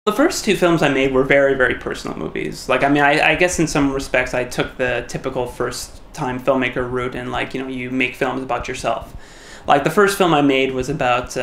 The first two films I made were very, very personal movies. Like, I mean, I guess in some respects I took the typical first-time filmmaker route and, like, you know, you make films about yourself. Like, the first film I made was about,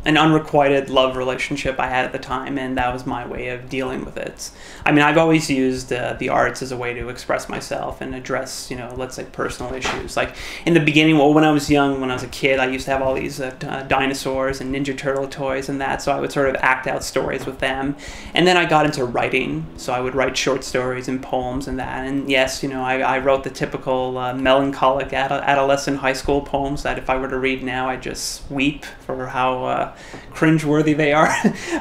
an unrequited love relationship I had at the time, and that was my way of dealing with it. I mean, I've always used the arts as a way to express myself and address, you know, let's say personal issues. Like, in the beginning, well, when I was young, when I was a kid, I used to have all these dinosaurs and Ninja Turtle toys and that, so I would sort of act out stories with them. And then I got into writing, so I would write short stories and poems and that. And yes, you know, I wrote the typical melancholic adolescent high school poems that if I were to read now, I'd just weep for how cringeworthy they are.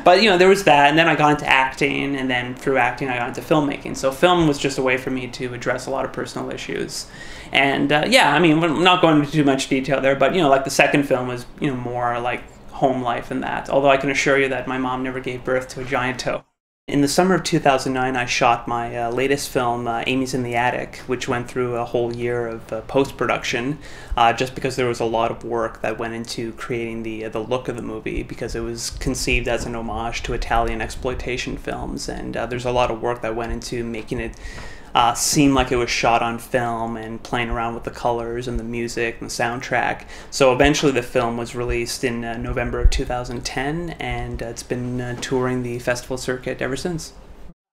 But, you know, there was that, and then I got into acting, and then through acting I got into filmmaking. So film was just a way for me to address a lot of personal issues. And yeah, I mean, I'm not going into too much detail there, but, you know, like the second film was, you know, more like home life and that. Although I can assure you that my mom never gave birth to a giant toe. In the summer of 2009, I shot my latest film, Amy's in the Attic, which went through a whole year of post-production, just because there was a lot of work that went into creating the look of the movie, because it was conceived as an homage to Italian exploitation films, and there's a lot of work that went into making it seem like it was shot on film and playing around with the colors and the music and the soundtrack. So eventually the film was released in November of 2010, and it's been touring the festival circuit ever since.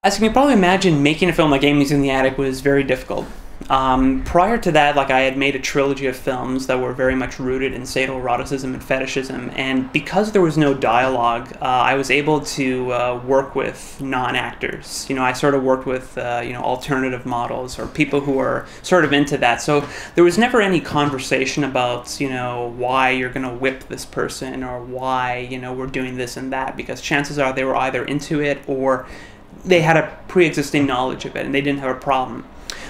As you can probably imagine, making a film like Amy's in the Attic was very difficult. Prior to that, like, I had made a trilogy of films that were very much rooted in sadoeroticism and fetishism, and because there was no dialogue, I was able to work with non-actors. You know, I sort of worked with, you know, alternative models or people who are sort of into that. So there was never any conversation about, you know, why you're going to whip this person or why, you know, we're doing this and that, because chances are they were either into it or they had a pre-existing knowledge of it and they didn't have a problem.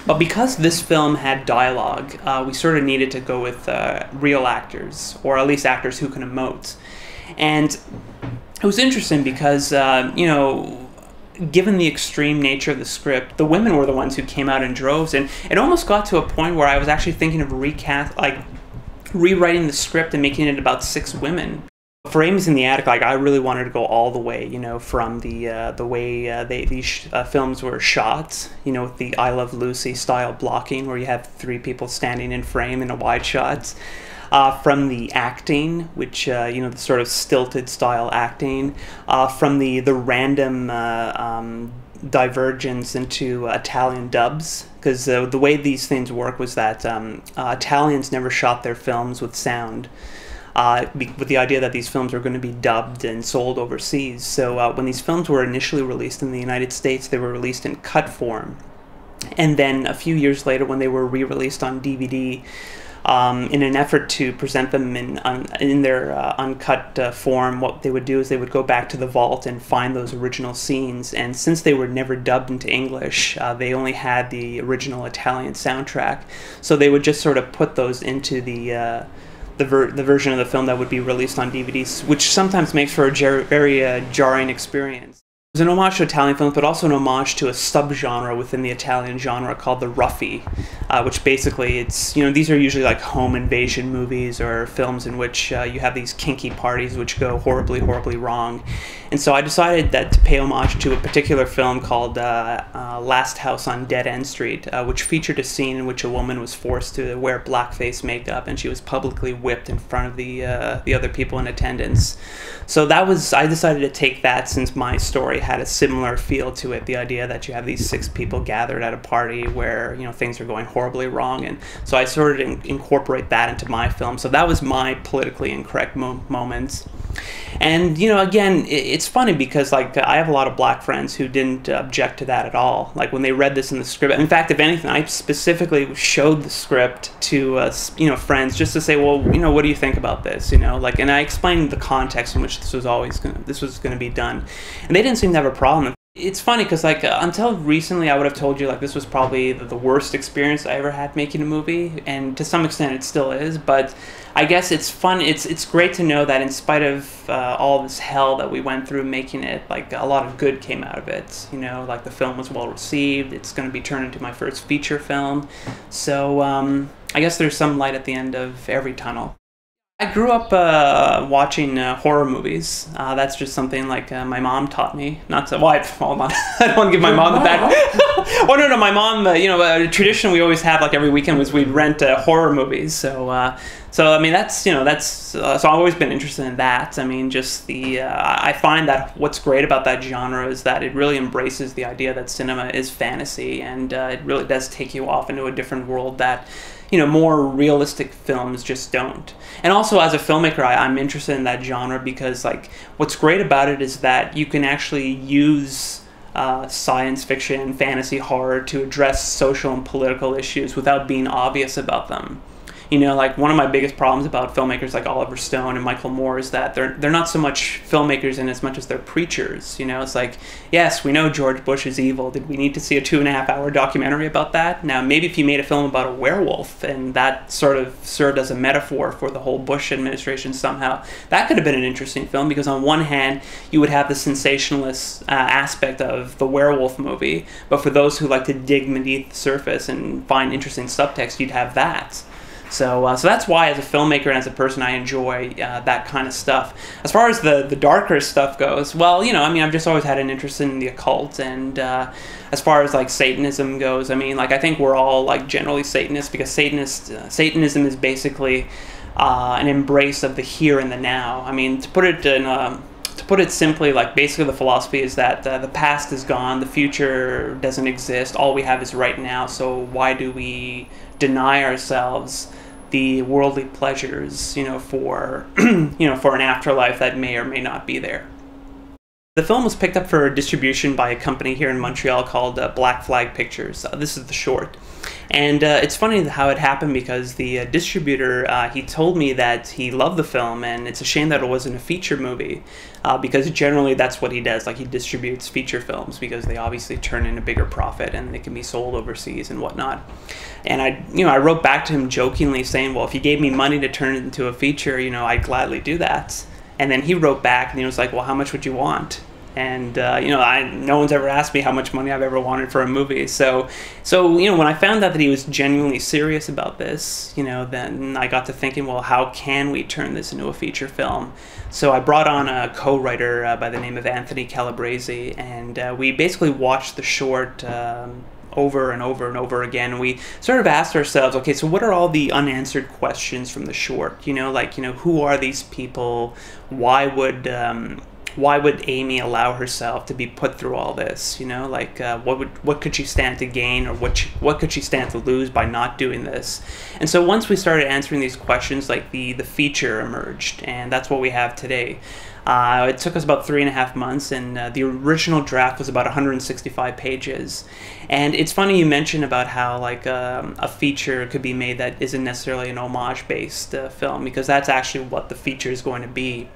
But because this film had dialogue, we sort of needed to go with real actors, or at least actors who can emote. And it was interesting because, you know, given the extreme nature of the script, the women were the ones who came out in droves, and it almost got to a point where I was actually thinking of rewriting the script and making it about 6 women. For Amy's in the Attic, like, I really wanted to go all the way, you know, from the way these films were shot, you know, with the I Love Lucy style blocking, where you have 3 people standing in frame in a wide shot, from the acting, which, you know, the sort of stilted style acting, from the random divergence into Italian dubs, because the way these things work was that Italians never shot their films with sound. With the idea that these films were going to be dubbed and sold overseas. So when these films were initially released in the United States, they were released in cut form. And then a few years later, when they were re-released on DVD, in an effort to present them in their uncut form, what they would do is they would go back to the vault and find those original scenes. And since they were never dubbed into English, they only had the original Italian soundtrack. So they would just sort of put those into the version of the film that would be released on DVDs, which sometimes makes for a very jarring experience. It was an homage to Italian films, but also an homage to a subgenre within the Italian genre called the roughie, which basically it's, you know, these are usually like home invasion movies or films in which you have these kinky parties which go horribly, horribly wrong. And so I decided that to pay homage to a particular film called Last House on Dead End Street, which featured a scene in which a woman was forced to wear blackface makeup and she was publicly whipped in front of the other people in attendance. So that was, I decided to take that, since my story had a similar feel to it, the idea that you have these 6 people gathered at a party where, you know, things are going horribly wrong, and so I sort of incorporate that into my film. So that was my politically incorrect moments. And, you know, again, it's funny because, like, I have a lot of black friends who didn't object to that at all. Like, when they read this in the script, in fact, if anything, I specifically showed the script to, you know, friends just to say, well, you know, what do you think about this, you know, like, and I explained the context in which this was gonna be done, and they didn't seem to have a problem. It's funny because, like, until recently I would have told you, like, this was probably the worst experience I ever had making a movie, and to some extent it still is, but I guess it's fun, it's great to know that in spite of all this hell that we went through making it, like, a lot of good came out of it, you know, like, the film was well received, it's going to be turned into my first feature film, so I guess there's some light at the end of every tunnel. I grew up watching horror movies. That's just something like my mom taught me. Not to, well, hold on. I don't want to give my mom the bad. Oh no, no, my mom. A tradition we always have like every weekend was we'd rent horror movies. So I mean so I've always been interested in that. I mean, just I find that what's great about that genre is that it really embraces the idea that cinema is fantasy, and it really does take you off into a different world that more realistic films just don't. And also, as a filmmaker, I'm interested in that genre because, like, what's great about it is that you can actually use science fiction, fantasy, horror to address social and political issues without being obvious about them. Like one of my biggest problems about filmmakers like Oliver Stone and Michael Moore is that they're not so much filmmakers in as much as they're preachers. It's like, yes, we know George Bush is evil. Did we need to see a 2.5-hour documentary about that? Now, maybe if you made a film about a werewolf and that sort of served as a metaphor for the whole Bush administration somehow, that could have been an interesting film because on one hand, you would have the sensationalist aspect of the werewolf movie, but for those who like to dig beneath the surface and find interesting subtext, you'd have that. So that's why, as a filmmaker and as a person, I enjoy that kind of stuff. As far as the darker stuff goes, well, I mean, I've just always had an interest in the occult, and as far as like Satanism goes, I mean, like I think we're all like generally Satanists because Satanism is basically an embrace of the here and the now. I mean, to put it simply, like basically the philosophy is that the past is gone, the future doesn't exist, all we have is right now. So why do we deny ourselves the worldly pleasures, for for an afterlife that may or may not be there? The film was picked up for distribution by a company here in Montreal called Black Flag Pictures. This is the short. And it's funny how it happened because the distributor, he told me that he loved the film and it's a shame that it wasn't a feature movie because generally that's what he does. Like he distributes feature films because they obviously turn in a bigger profit and they can be sold overseas and whatnot. And I wrote back to him jokingly saying, well, if you gave me money to turn it into a feature, I'd gladly do that. And then he wrote back and he was like, well, how much would you want? And, no one's ever asked me how much money I've ever wanted for a movie. So when I found out that he was genuinely serious about this, then I got to thinking, well, how can we turn this into a feature film? So I brought on a co-writer by the name of Anthony Calabrese, and we basically watched the short over and over and over again. We sort of asked ourselves, okay, so what are all the unanswered questions from the short? Who are these people? Why would Amy allow herself to be put through all this? What could she stand to gain, or what could she stand to lose by not doing this? And so once we started answering these questions, like the feature emerged, and that's what we have today. It took us about 3.5 months, and the original draft was about 165 pages. And it's funny you mentioned about how like a feature could be made that isn't necessarily an homage-based film, because that's actually what the feature is going to be.